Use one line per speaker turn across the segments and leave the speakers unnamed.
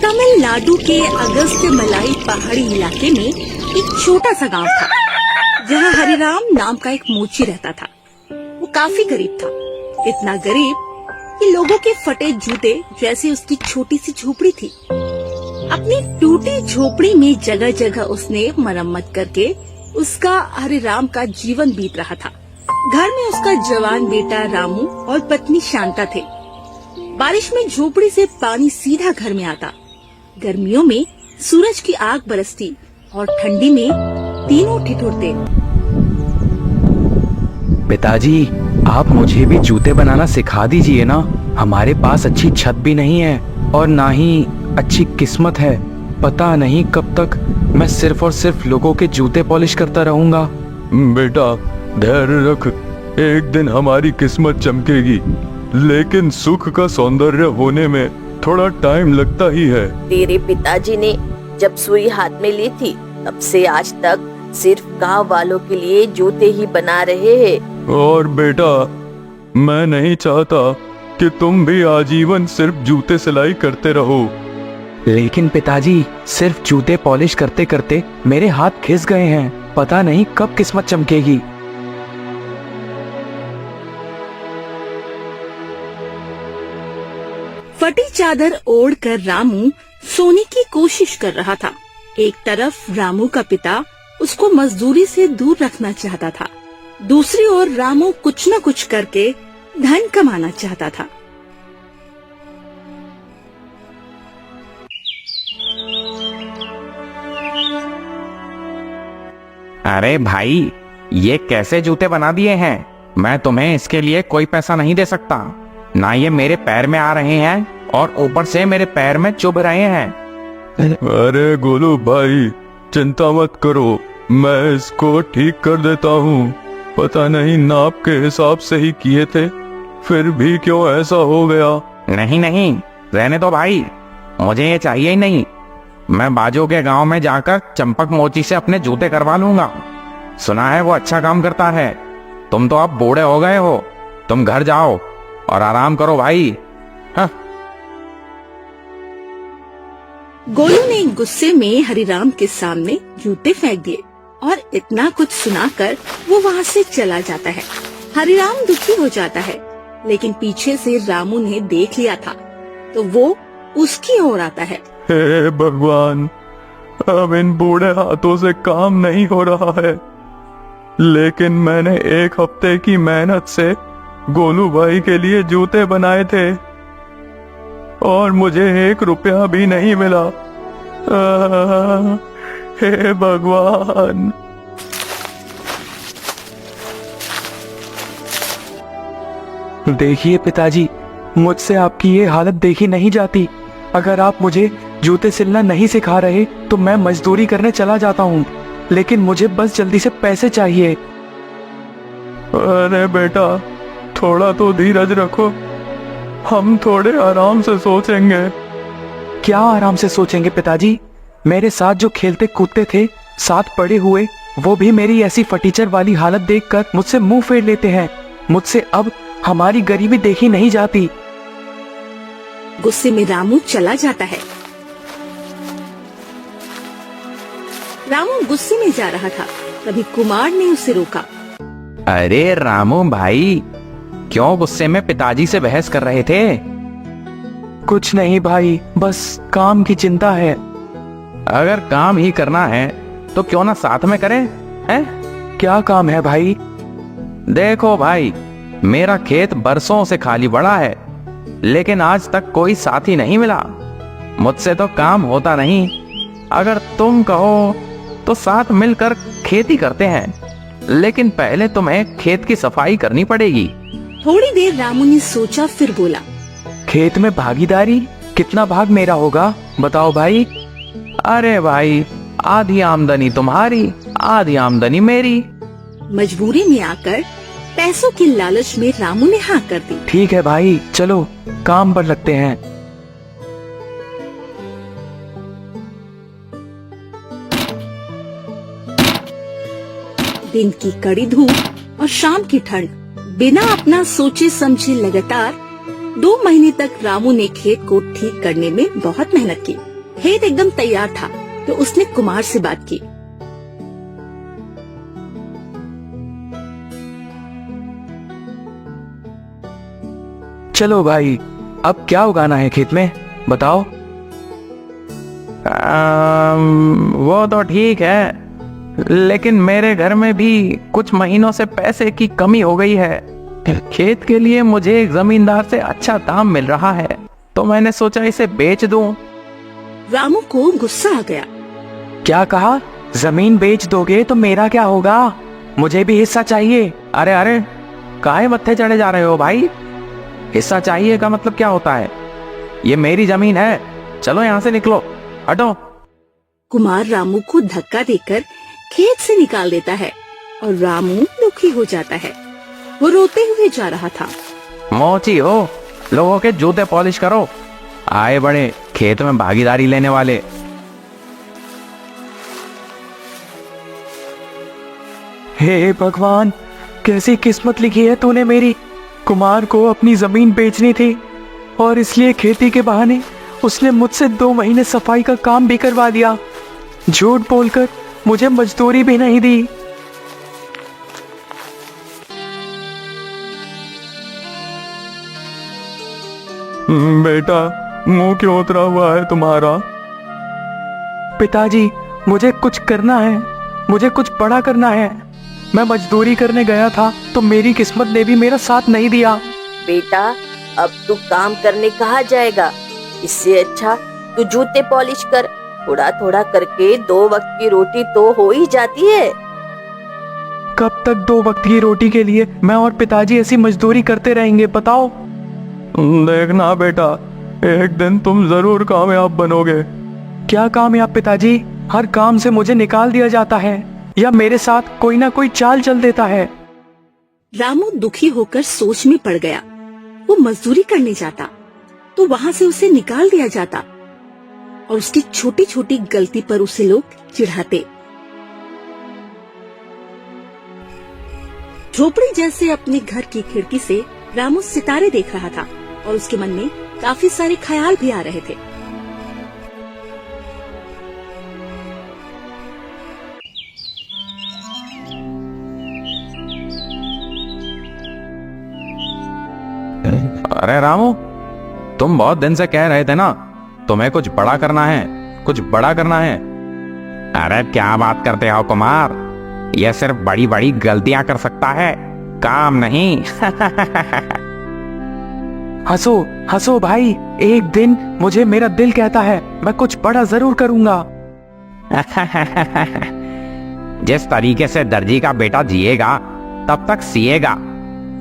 तमिलनाडु के अगस्त्यमलाई पहाड़ी इलाके में एक छोटा सा गांव था, जहां हरिराम नाम का एक मोची रहता था। वो काफी गरीब था, इतना गरीब कि लोगों के फटे जूते जैसे उसकी छोटी सी झोपड़ी थी। अपनी टूटी झोपड़ी में जगह जगह उसने मरम्मत करके उसका हरिराम का जीवन बीत रहा था। घर में उसका जवान बेटा रामू और पत्नी शांता थे। बारिश में झोपड़ी से पानी सीधा घर में आता। गर्मियों में सूरज की आग बरसती और ठंडी में तीनों ठिठुरते।
पिताजी, आप मुझे भी जूते बनाना सिखा दीजिए ना। हमारे पास अच्छी छत भी नहीं है और ना ही अच्छी किस्मत है। पता नहीं कब तक मैं सिर्फ और सिर्फ लोगों के जूते पॉलिश करता रहूंगा।
बेटा धैर्य रख, एक दिन हमारी किस्मत चमकेगी, लेकिन सुख का सौंदर्य होने में थोड़ा टाइम लगता ही है।
तेरे पिताजी ने जब सुई हाथ में ली थी तब से आज तक सिर्फ गांव वालों के लिए जूते ही बना रहे हैं।
और बेटा, मैं नहीं चाहता कि तुम भी आजीवन सिर्फ जूते सिलाई करते रहो।
लेकिन पिताजी, सिर्फ जूते पॉलिश करते करते मेरे हाथ घिस गए हैं। पता नहीं कब किस्मत चमकेगी।
फटी चादर ओढ़कर रामू सोने की कोशिश कर रहा था। एक तरफ रामू का पिता उसको मजदूरी से दूर रखना चाहता था, दूसरी ओर रामू कुछ न कुछ करके धन कमाना चाहता था।
अरे भाई, ये कैसे जूते बना दिए हैं? मैं तुम्हें इसके लिए कोई पैसा नहीं दे सकता। ना ये मेरे पैर में आ रहे हैं और ऊपर से मेरे पैर में चुभ रहे हैं।
अरे गोलू भाई, चिंता मत करो, मैं इसको ठीक कर देता हूँ। पता नहीं नाप के हिसाब से ही किए थे, फिर भी क्यों ऐसा हो गया।
नहीं नहीं, रहने दो भाई, मुझे ये चाहिए ही नहीं। मैं बाजू के गांव में जाकर चंपक मोची से अपने जूते करवा लूंगा। सुना है वो अच्छा काम करता है। तुम तो अब बूढ़े हो गए हो, तुम घर जाओ और आराम करो भाई। हाँ।
गोलू ने गुस्से में हरिराम के सामने जूते फेंक दिए और इतना कुछ सुनाकर वो वहाँ से चला जाता है। हरिराम दुखी हो जाता है, लेकिन पीछे से रामू ने देख लिया था तो वो उसकी ओर आता है।
हे भगवान, अब इन बूढ़े हाथों से काम नहीं हो रहा है। लेकिन मैंने एक हफ्ते की मेहनत से गोलू भाई के लिए जूते बनाए थे और मुझे 1 रुपया भी नहीं मिला। हे भगवान।
देखिए पिताजी, मुझसे आपकी ये हालत देखी नहीं जाती। अगर आप मुझे जूते सिलना नहीं सिखा रहे तो मैं मजदूरी करने चला जाता हूँ, लेकिन मुझे बस जल्दी से पैसे चाहिए।
अरे बेटा, थोड़ा तो धीरज रखो, हम थोड़े आराम से सोचेंगे।
क्या आराम से सोचेंगे पिताजी? मेरे साथ जो खेलते कूदते थे, साथ पड़े हुए, वो भी मेरी ऐसी फटीचर वाली हालत देखकर मुझसे मुंह फेर लेते हैं। मुझसे अब हमारी गरीबी देखी नहीं जाती।
गुस्से में रामू चला जाता है। रामू गुस्से में जा रहा था, तभी कुमार ने उसे रोका।
अरे रामू भाई, क्यों गुस्से में पिताजी से बहस कर रहे थे?
कुछ नहीं भाई, बस काम की चिंता है।
अगर काम ही करना है तो क्यों ना साथ में करें, हैं?
क्या काम है भाई?
देखो भाई, मेरा खेत बरसों से खाली पड़ा है, लेकिन आज तक कोई साथी नहीं मिला। मुझसे तो काम होता नहीं। अगर तुम कहो तो साथ मिलकर खेती करते हैं, लेकिन पहले तुम्हें खेत की सफाई करनी पड़ेगी।
थोड़ी देर रामू ने सोचा, फिर बोला।
खेत में भागीदारी? कितना भाग मेरा होगा, बताओ भाई?
अरे भाई, आधी आमदनी तुम्हारी, आधी आमदनी मेरी।
मजबूरी में आकर पैसों की लालच में रामू ने हाँ कर दी।
ठीक है भाई, चलो काम पर लगते हैं।
दिन की कड़ी धूप और शाम की ठंड, बिना अपना सोचे समझे लगातार 2 महीने तक रामू ने खेत को ठीक करने में बहुत मेहनत की। खेत एकदम तैयार था तो उसने कुमार से बात की।
चलो भाई, अब क्या उगाना है खेत में, बताओ।
वो तो ठीक है, लेकिन मेरे घर में भी कुछ महीनों से पैसे की कमी हो गई है। खेत के लिए मुझे एक जमींदार से अच्छा दाम मिल रहा है, तो मैंने सोचा इसे बेच दूं।
रामू को गुस्सा आ गया।
क्या कहा? जमीन बेच दोगे तो मेरा क्या होगा? मुझे भी हिस्सा चाहिए।
अरे अरे, काहे मत्थे चढ़े जा रहे हो भाई? हिस्सा चाहिए का मतलब क्या होता है? ये मेरी जमीन है, चलो यहाँ से निकलो, हटो।
कुमार रामू को धक्का देकर खेत से निकाल देता है और रामू दुखी हो जाता है। वो रोते हुए जा रहा था।
मोची हो, लोगों के जूते पॉलिश करो, आए बड़े खेत में भागीदारी लेने वाले।
हे भगवान, कैसी किस्मत लिखी है तूने मेरी। कुमार को अपनी जमीन बेचनी थी और इसलिए खेती के बहाने उसने मुझसे 2 महीने सफाई का काम भी करवा दिया। झूठ बोलकर मुझे मजदूरी भी नहीं दी।
बेटा, मुंह क्यों उतरा हुआ है तुम्हारा?
पिताजी, मुझे कुछ करना है, मुझे कुछ बड़ा करना है। मैं मजदूरी करने गया था तो मेरी किस्मत ने भी मेरा साथ नहीं दिया।
बेटा, अब तू काम करने कहाँ जाएगा? इससे अच्छा तू जूते पॉलिश कर। थोड़ा थोड़ा करके 2 वक्त की रोटी तो हो ही जाती है।
कब तक 2 वक्त की रोटी के लिए मैं और पिताजी ऐसी मजदूरी करते रहेंगे, बताओ।
देखना बेटा, एक दिन तुम जरूर कामयाब बनोगे।
क्या कामयाब पिताजी? हर काम से मुझे निकाल दिया जाता है या मेरे साथ कोई ना कोई चाल चल देता है।
रामू दुखी होकर सोच में पड़ गया। वो मजदूरी करने जाता तो वहाँ से उसे निकाल दिया जाता और उसकी छोटी छोटी गलती पर उसे लोग चिढ़ाते। झोपड़ी जैसे अपने घर की खिड़की से रामू सितारे देख रहा था और उसके मन में काफी सारे ख्याल भी आ रहे थे।
अरे रामू, तुम बहुत दिन से कह रहे थे ना तुम्हें कुछ बड़ा करना है, कुछ बड़ा करना है। अरे क्या बात करते हो कुमार, यह सिर्फ बड़ी बड़ी गलतियां कर सकता है, काम नहीं।
हंसो हंसो भाई, एक दिन मुझे मेरा दिल कहता है मैं कुछ बड़ा जरूर करूंगा।
जिस तरीके से दर्जी का बेटा जिएगा तब तक सिएगा,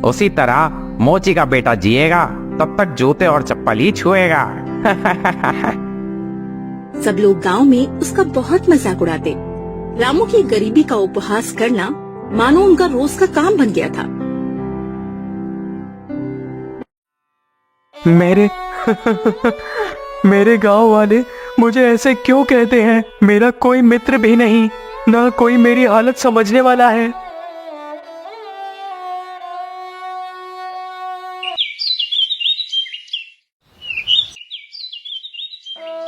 उसी तरह मोची का बेटा जिएगा तब तक जूते और चप्पल ही छुएगा।
सब लोग गांव में उसका बहुत मजाक उड़ाते। रामू की गरीबी का उपहास करना मानो उनका रोज का काम बन गया था।
मेरे गांव वाले मुझे ऐसे क्यों कहते हैं? मेरा कोई मित्र भी नहीं, ना कोई मेरी हालत समझने वाला है।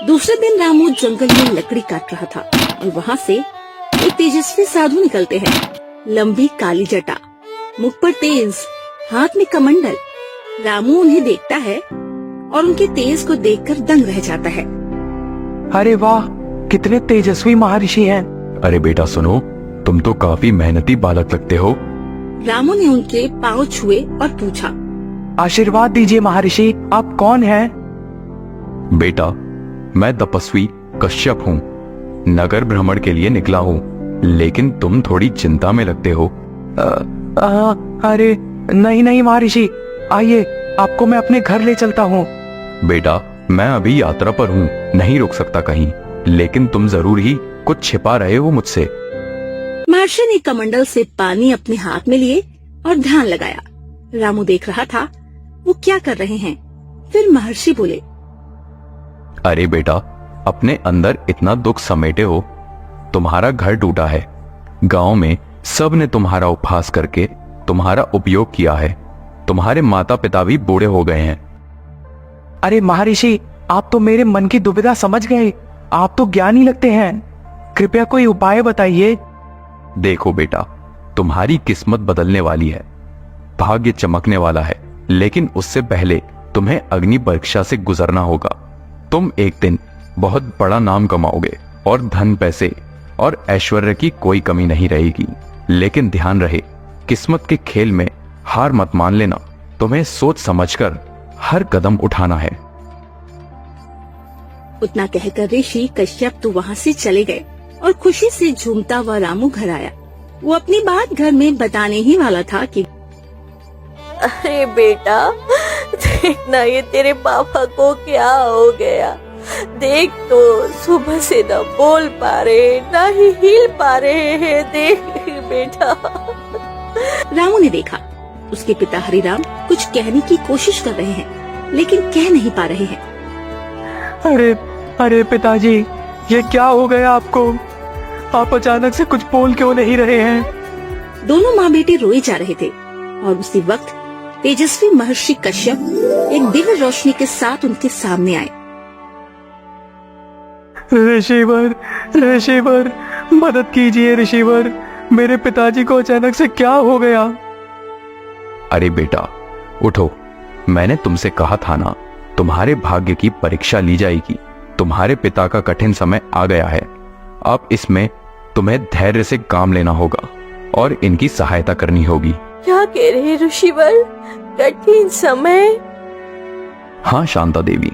दूसरे दिन रामू जंगल में लकड़ी काट रहा था और वहाँ से एक तेजस्वी साधु निकलते हैं। लंबी काली जटा, मुख पर तेज, हाथ में कमंडल। रामू उन्हें देखता है और उनके तेज को देखकर दंग रह जाता है।
अरे वाह, कितने तेजस्वी महर्षि हैं।
अरे बेटा सुनो, तुम तो काफी मेहनती बालक लगते हो।
रामू ने उनके पांव छुए और पूछा,
आशीर्वाद दीजिए महर्षि, आप कौन हैं?
बेटा, मैं तपस्वी कश्यप हूँ, नगर भ्रमण के लिए निकला हूँ, लेकिन तुम थोड़ी चिंता में लगते हो।
अरे नहीं नहीं महर्षि, आइए आपको मैं अपने घर ले चलता हूँ।
बेटा, मैं अभी यात्रा पर हूँ, नहीं रुक सकता कहीं, लेकिन तुम जरूर ही कुछ छिपा रहे हो मुझसे।
महर्षि ने कमंडल से पानी अपने हाथ में लिए और ध्यान लगाया। रामू देख रहा था वो क्या कर रहे हैं। फिर महर्षि बोले,
अरे बेटा, अपने अंदर इतना दुख समेटे हो। तुम्हारा घर टूटा है, गांव में सब ने तुम्हारा उपहास करके तुम्हारा उपयोग किया है, तुम्हारे माता पिता भी बूढ़े हो गए हैं।
अरे महर्षि, आप तो मेरे मन की दुविधा समझ गए। आप तो ज्ञानी लगते हैं, कृपया कोई उपाय बताइए।
देखो बेटा, तुम्हारी किस्मत बदलने वाली है, भाग्य चमकने वाला है, लेकिन उससे पहले तुम्हें अग्नि परीक्षा से गुजरना होगा। तुम एक दिन बहुत बड़ा नाम कमाओगे और धन, पैसे और ऐश्वर्य की कोई कमी नहीं रहेगी। लेकिन ध्यान रहे, किस्मत के खेल में हार मत मान लेना। तुम्हें सोच समझकर हर कदम उठाना है।
उतना कहकर ऋषि कश्यप तो वहाँ से चले गए और खुशी से झूमता हुआ रामू घर आया। वो अपनी बात घर में बताने ही वाला था कि
अरे बेटा, देखना ये तेरे पापा को क्या हो गया। देख तो, सुबह से न बोल पा रहे, न ही हिल पा रहे हैं। देख बेटा।
रामू ने देखा उसके पिता हरिराम कुछ कहने की कोशिश कर रहे हैं, लेकिन कह नहीं पा रहे हैं।
अरे अरे पिताजी, ये क्या हो गया आपको? आप अचानक से कुछ बोल क्यों नहीं रहे हैं?
दोनों माँ बेटे रोए जा रहे थे और उसी वक्त तेजस्वी महर्षि कश्यप एक दिव्य रोशनी के साथ उनके सामने आए।
ऋषिवर, ऋषिवर, मदद कीजिए ऋषिवर, मेरे पिताजी को अचानक से क्या हो गया?
अरे बेटा, उठो। मैंने तुमसे कहा था ना, तुम्हारे भाग्य की परीक्षा ली जाएगी। तुम्हारे पिता का कठिन समय आ गया है। अब इसमें तुम्हें धैर्य से काम लेना होगा और इनकी सहायता करनी होगी।
क्या कह रहे ऋषिवर? कठिन समय?
हाँ शांता देवी,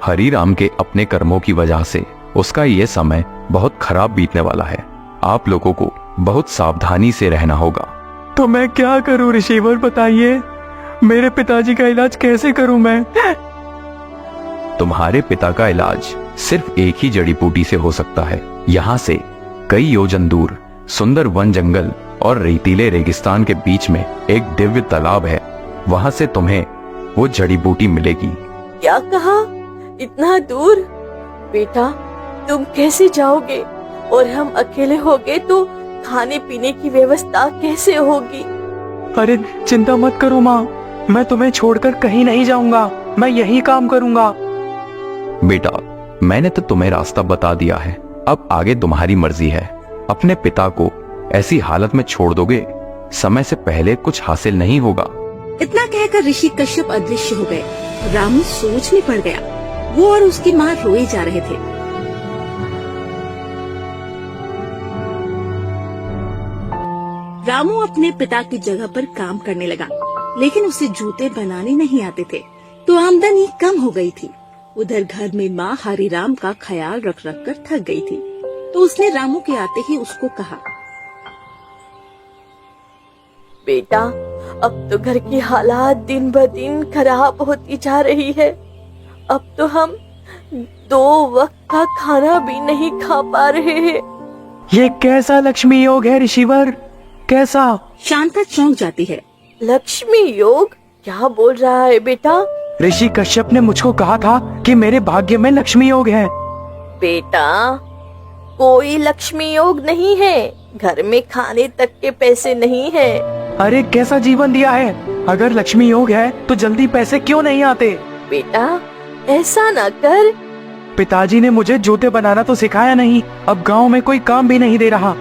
हरिराम के अपने कर्मों की वजह से उसका ये समय बहुत खराब बीतने वाला है। आप लोगों को बहुत सावधानी से रहना होगा।
तो मैं क्या करूं ऋषिवर, बताइए? मेरे पिताजी का इलाज कैसे करूं मैं?
तुम्हारे पिता का इलाज सिर्फ एक ही जड़ी बूटी से हो सकता है। यहाँ से कई योजन दूर सुंदर वन जंगल और रेतीले रेगिस्तान के बीच में एक दिव्य तालाब है। वहाँ से तुम्हें वो जड़ी बूटी मिलेगी।
क्या कहा? इतना दूर? बेटा, तुम कैसे जाओगे? और हम अकेले होगे तो खाने पीने की व्यवस्था कैसे होगी?
अरे चिंता मत करो माँ, मैं तुम्हें छोड़कर कहीं नहीं जाऊंगा, मैं यही काम करूंगा।
बेटा, मैंने तो तुम्हें रास्ता बता दिया है, अब आगे तुम्हारी मर्जी है। अपने पिता को ऐसी हालत में छोड़ दोगे, समय से पहले कुछ हासिल नहीं होगा।
इतना कहकर ऋषि कश्यप अदृश्य हो गए। रामू सोच में पड़ गया। वो और उसकी माँ रोए जा रहे थे। रामू अपने पिता की जगह पर काम करने लगा, लेकिन उसे जूते बनाने नहीं आते थे, तो आमदनी कम हो गई थी। उधर घर में माँ हरिराम का ख्याल रख रख कर थक गई थी, तो उसने रामू के आते ही उसको कहा,
बेटा, अब तो घर की हालात दिन ब दिन खराब होती जा रही है। अब तो हम 2 वक्त का खाना भी नहीं खा पा रहे हैं।
ये कैसा लक्ष्मी योग है ऋषिवर, कैसा?
शांता चौंक जाती है।
लक्ष्मी योग? क्या बोल रहा है बेटा?
ऋषि कश्यप ने मुझको कहा था कि मेरे भाग्य में लक्ष्मी योग है।
बेटा, कोई लक्ष्मी योग नहीं है। घर में खाने तक के पैसे नहीं है।
अरे कैसा जीवन दिया है, अगर लक्ष्मी योग है तो जल्दी पैसे क्यों नहीं आते?
बेटा, ऐसा ना कर।
पिताजी ने मुझे जूते बनाना तो सिखाया नहीं, अब गांव में कोई काम भी नहीं दे रहा।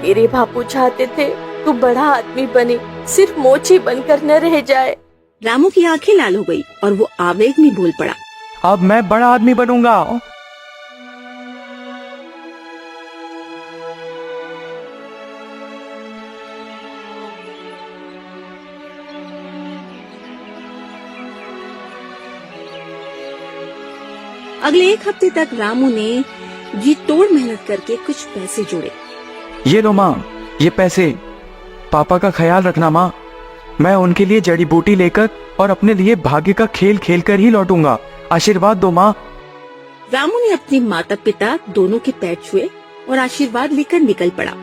तेरे बापू चाहते थे तू बड़ा आदमी बने, सिर्फ मोची बनकर न रह जाए।
रामू की आंखें लाल हो गई और वो आवेग में बोल पड़ा,
अब मैं बड़ा आदमी बनूंगा।
अगले 1 हफ्ते तक रामू ने जी तोड़ मेहनत करके कुछ पैसे जोड़े।
ये लो माँ, ये पैसे, पापा का ख्याल रखना माँ। मैं उनके लिए जड़ी बूटी लेकर और अपने लिए भाग्य का खेल खेल कर ही लौटूंगा। आशीर्वाद दो माँ।
रामू ने अपने माता पिता दोनों के पैर छुए और आशीर्वाद लेकर निकल पड़ा।